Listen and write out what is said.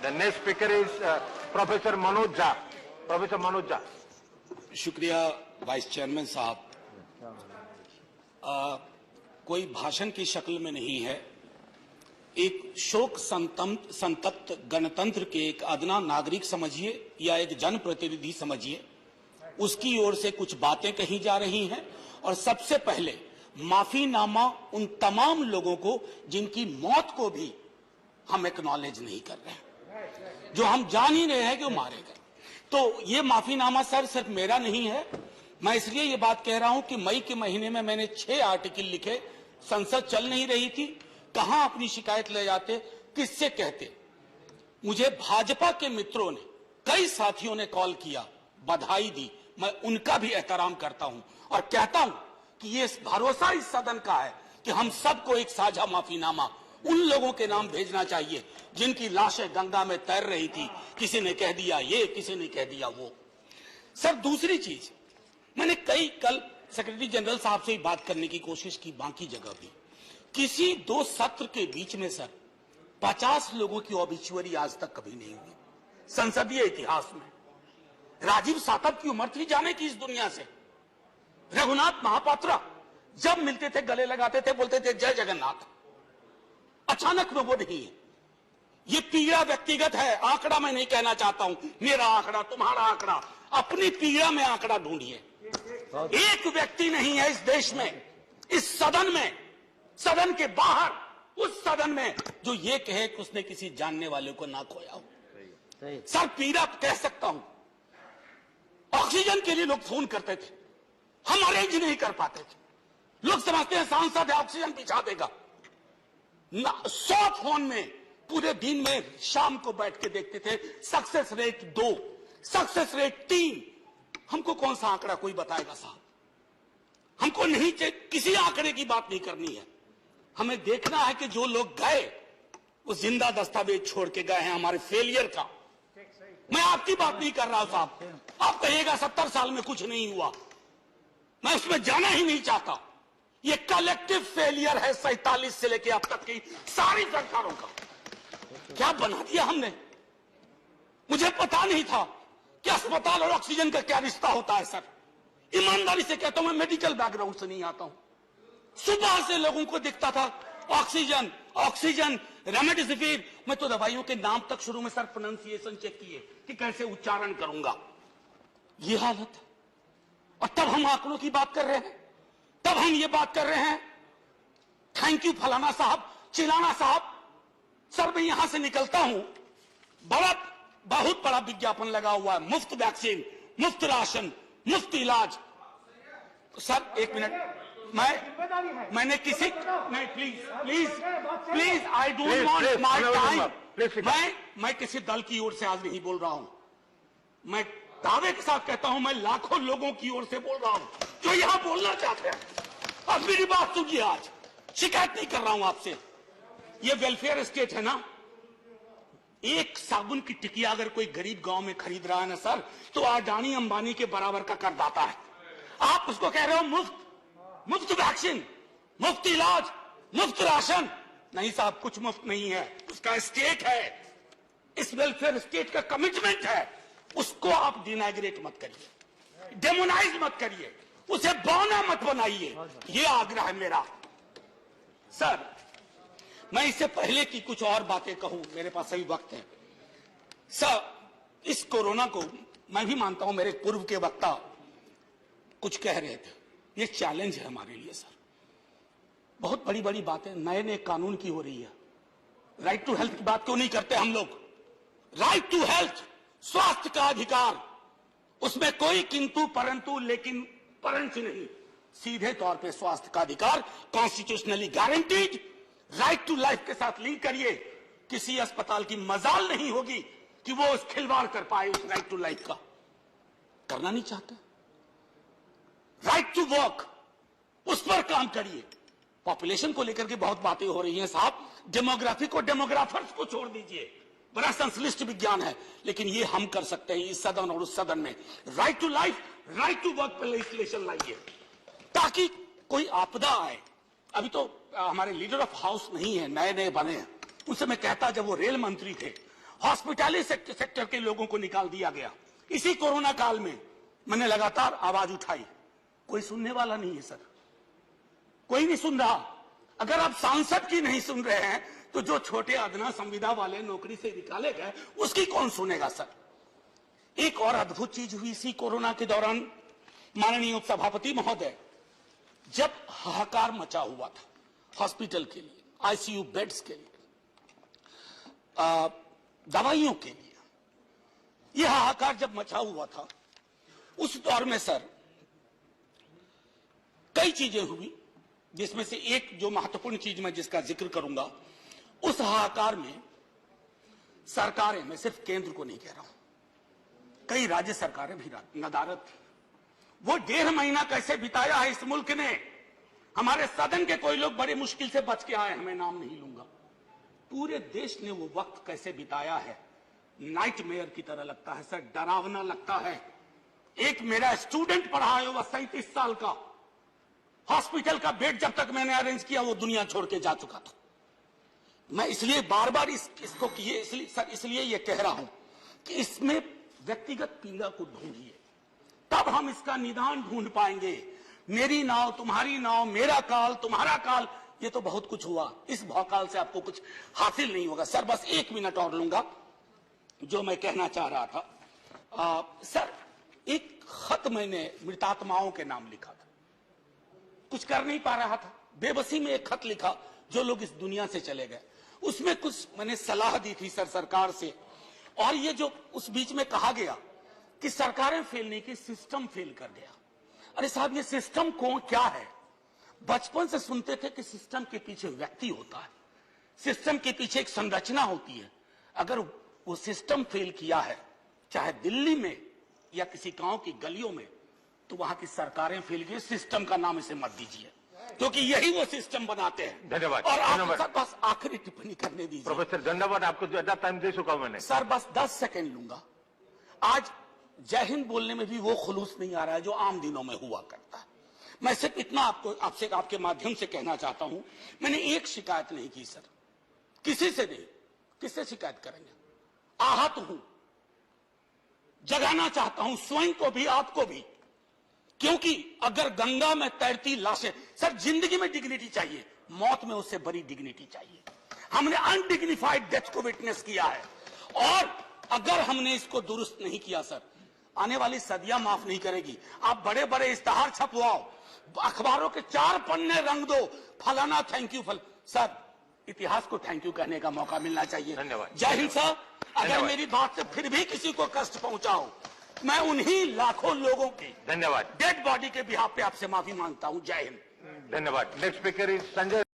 The next speaker is Professor Manoj Jha. Professor Manoj Jha. शुक्रिया vice chairman साहब। कोई भाषण की शक्ल में नहीं है, एक शोक संतप्त गणतंत्र के एक अदना नागरिक समझिए या एक जनप्रतिनिधि समझिए, उसकी ओर से कुछ बातें कही जा रही हैं। और सबसे पहले माफीनामा उन तमाम लोगों को जिनकी मौत को भी हम एक्नॉलेज नहीं कर रहे हैं, जो हम जान ही रहे हैं कि वो मारे गए। तो ये माफीनामा सर सिर्फ मेरा नहीं है। मैं इसलिए ये बात कह रहा हूं कि मई के महीने में मैंने 6 आर्टिकल लिखे। संसद चल नहीं रही थी, कहां अपनी शिकायत ले जाते, किससे कहते। मुझे भाजपा के मित्रों ने, कई साथियों ने कॉल किया, बधाई दी। मैं उनका भी एहतराम करता हूं और कहता हूं कि ये भरोसा इस सदन का है कि हम सबको एक साझा माफीनामा उन लोगों के नाम भेजना चाहिए जिनकी लाशें गंगा में तैर रही थी। किसी ने कह दिया ये, किसी ने कह दिया वो। सर दूसरी चीज, मैंने कल सेक्रेटरी जनरल साहब से बात करने की कोशिश की, बाकी जगह भी। किसी 2 सत्र के बीच में सर 50 लोगों की ऑबिचुअरी आज तक कभी नहीं हुई संसदीय इतिहास में। राजीव सातव की उम्र थी जाने की इस दुनिया से। रघुनाथ महापात्रा जब मिलते थे गले लगाते थे, बोलते थे जय जगन्नाथ। अचानक में वो नहीं है। ये पीड़ा व्यक्तिगत है, आंकड़ा मैं नहीं कहना चाहता हूं, मेरा आंकड़ा, तुम्हारा आंकड़ा। अपनी पीड़ा में आंकड़ा ढूंढिए। एक व्यक्ति नहीं है इस देश में, इस सदन में, सदन के बाहर, उस सदन में जो ये कहे कि उसने किसी जानने वाले को ना खोया हो। सर पीड़ा कह सकता हूं। ऑक्सीजन के लिए लोग फोन करते थे, हम अरेंज नहीं कर पाते थे। लोग समझते हैं सांसद है, ऑक्सीजन पिछा देगा। 100 फोन में पूरे दिन में शाम को बैठ के देखते थे, सक्सेस रेट 2, सक्सेस रेट 3। हमको कौन सा आंकड़ा कोई बताएगा साहब? हमको नहीं, किसी आंकड़े की बात नहीं करनी है। हमें देखना है कि जो लोग गए वो जिंदा दस्तावेज छोड़ के गए हैं हमारे फेलियर का। मैं आपकी बात नहीं कर रहा हूं साहब। आप कहिएगा 70 साल में कुछ नहीं हुआ, मैं उसमें जाना ही नहीं चाहता। ये कलेक्टिव फेलियर है 47 से लेके अब तक की सारी सरकारों का। क्या बना दिया हमने? मुझे पता नहीं था कि अस्पताल और ऑक्सीजन का क्या रिश्ता होता है सर। ईमानदारी से कहता हूं, मैं मेडिकल बैकग्राउंड से नहीं आता हूं। सुबह से लोगों को दिखता था ऑक्सीजन ऑक्सीजन, रेमडेसिविर। मैं तो दवाइयों के नाम तक शुरू में सर प्रोनाउंसिएशन चेक किए कि कैसे उच्चारण करूंगा। ये हालत है। और तब हम आंकड़ों की बात कर रहे हैं, तब हम ये बात कर रहे हैं थैंक यू फलाना साहब, चिलाना साहब। सर मैं यहां से निकलता हूं, बहुत बड़ा विज्ञापन लगा हुआ है, मुफ्त वैक्सीन, मुफ्त राशन, मुफ्त इलाज। सर एक मिनट, मैंने किसी नहीं, please I don't want my time. मैं किसी दल की ओर से आज नहीं बोल रहा हूं। मैं दावे के साथ कहता हूं, मैं लाखों लोगों की ओर से बोल रहा हूं जो यहां बोलना चाहते हैं। अब मेरी बात सुनिए, आज शिकायत नहीं कर रहा हूं आपसे। ये वेलफेयर स्टेट है ना। एक साबुन की टिकिया अगर कोई गरीब गांव में खरीद रहा है ना सर, तो अडानी अंबानी के बराबर का करदाता है। आप उसको कह रहे हो मुफ्त वैक्सीन, मुफ्त इलाज, मुफ्त राशन। नहीं साहब, कुछ मुफ्त नहीं है, उसका स्टेट है। इस वेलफेयर स्टेट का कमिटमेंट है, उसको आप डिनाइग्रेट मत करिए, डेमोनाइज मत करिए, उसे बौना मत बनाइए। ये आग्रह है मेरा। सर मैं इससे पहले की कुछ और बातें कहूं, मेरे पास सही वक्त है। सर इस कोरोना को मैं भी मानता हूं, मेरे पूर्व के वक्ता कुछ कह रहे थे, ये चैलेंज है हमारे लिए सर। बहुत बड़ी बड़ी बातें नए कानून की हो रही है। राइट टू हेल्थ की बात क्यों नहीं करते हम लोग? राइट टू हेल्थ, स्वास्थ्य का अधिकार, उसमें कोई किंतु परंतु लेकिन परंच नहीं। सीधे तौर पे स्वास्थ्य का अधिकार constitutionally guaranteed, right to life के साथ लिंक करिए। किसी अस्पताल की मजाल नहीं होगी कि वो उस खिलवाड़ कर पाए उस राइट टू लाइफ का। करना नहीं चाहते। राइट टू वर्क, उस पर काम करिए। पॉपुलेशन को लेकर के बहुत बातें हो रही हैं साहब। डेमोग्राफी को, डेमोग्राफर्स को छोड़ दीजिए, बड़ा संश्लिष्ट विज्ञान है, लेकिन ये हम कर सकते हैं इस सदन और उस सदन में। Right to life, right to work पर लेजिस्लेशन लाइए ताकि कोई आपदा आए। अभी तो हमारे लीडर ऑफ हाउस नहीं है, नए बने हैं। उनसे मैं कहता, जब वो रेल मंत्री थे हॉस्पिटैलिटी सेक्टर के लोगों को निकाल दिया गया। इसी कोरोना काल में मैंने लगातार आवाज उठाई, कोई सुनने वाला नहीं है सर, कोई नहीं सुन रहा। अगर आप सांसद की नहीं सुन रहे हैं तो जो छोटे अदना संविदा वाले नौकरी से निकाले गए उसकी कौन सुनेगा सर। एक और अद्भुत चीज हुई इसी कोरोना के दौरान, माननीय उपसभापति महोदय, जब हाहाकार मचा हुआ था हॉस्पिटल के लिए, आईसीयू बेड्स के लिए, दवाइयों के लिए, यह हाहाकार जब मचा हुआ था उस दौर में सर कई चीजें हुई, जिसमें से एक जो महत्वपूर्ण चीज मैं जिसका जिक्र करूंगा, उस हाहाकार में सरकारें, मैं सिर्फ केंद्र को नहीं कह रहा हूं, कई राज्य सरकारें भी नदारद थी। वो 1.5 महीना कैसे बिताया है इस मुल्क ने। हमारे सदन के कोई लोग बड़े मुश्किल से बच के आए, मैं नाम नहीं लूंगा। पूरे देश ने वो वक्त कैसे बिताया है, नाइटमेयर की तरह लगता है सर, डरावना लगता है। एक मेरा स्टूडेंट पढ़ा है, वह 37 साल का, हॉस्पिटल का बेड जब तक मैंने अरेंज किया वो दुनिया छोड़ के जा चुका था। मैं इसलिए बार बार इसको किए इसलिए ये कह रहा हूं कि इसमें व्यक्तिगत पीड़ा को ढूंढिए, तब हम इसका निदान ढूंढ पाएंगे। मेरी नाव तुम्हारी नाव, मेरा काल तुम्हारा काल, ये तो बहुत कुछ हुआ, इस भौकाल से आपको कुछ हासिल नहीं होगा। सर बस 1 मिनट और लूंगा, जो मैं कहना चाह रहा था। सर एक खत मैंने मृतात्माओं के नाम लिखा था, कुछ कर नहीं पा रहा था, बेबसी में एक खत लिखा जो लोग इस दुनिया से चले गए। उसमें कुछ मैंने सलाह दी थी सर सरकार से, और ये जो उस बीच में कहा गया कि सरकारें फेल नहीं की, सिस्टम फेल कर गया। अरे साहब ये सिस्टम कौन क्या है? बचपन से सुनते थे कि सिस्टम के पीछे व्यक्ति होता है, सिस्टम के पीछे एक संरचना होती है। अगर वो सिस्टम फेल किया है, चाहे दिल्ली में या किसी गांव की गलियों में, तो वहां की सरकारें फेल की। सिस्टम का नाम इसे मत दीजिए, क्योंकि यही वो सिस्टम बनाते हैं। धन्यवाद। और आप बस आखिरी टिप्पणी करने दीजिए। प्रोफेसर धन्यवाद, आपको ज्यादा टाइम दे चुका हूं मैंने। सर बस 10 सेकंड लूंगा। आज जय हिंद बोलने में भी वो खुलूस नहीं आ रहा है जो आम दिनों में हुआ करता है। मैं सिर्फ इतना आपसे आपके माध्यम से कहना चाहता हूं, मैंने एक शिकायत नहीं की सर, किसी से नहीं। किससे शिकायत करेंगे? आहत हूं, जगाना चाहता हूं स्वयं को भी आपको भी, क्योंकि अगर गंगा में तैरती लाशें, सर जिंदगी में डिग्निटी चाहिए, मौत में उससे बड़ी डिग्निटी चाहिए। हमने अनडिग्निफाइड डेथ को विटनेस किया है, और अगर हमने इसको दुरुस्त नहीं किया सर, आने वाली सदियां माफ नहीं करेगी। आप बड़े बड़े इश्तहार छपवाओ, अखबारों के 4 पन्ने रंग दो, फलाना थैंक यू सर इतिहास को थैंक यू कहने का मौका मिलना चाहिए। धन्यवाद। जय हिंद सर। अगर मेरी बात से फिर भी किसी को कष्ट पहुंचाओ, मैं उन्हीं लाखों लोगों की धन्यवाद डेड बॉडी के बिहाफ पे आपसे माफी मांगता हूं। जय हिंद। धन्यवाद। Next speaker is Sanjay.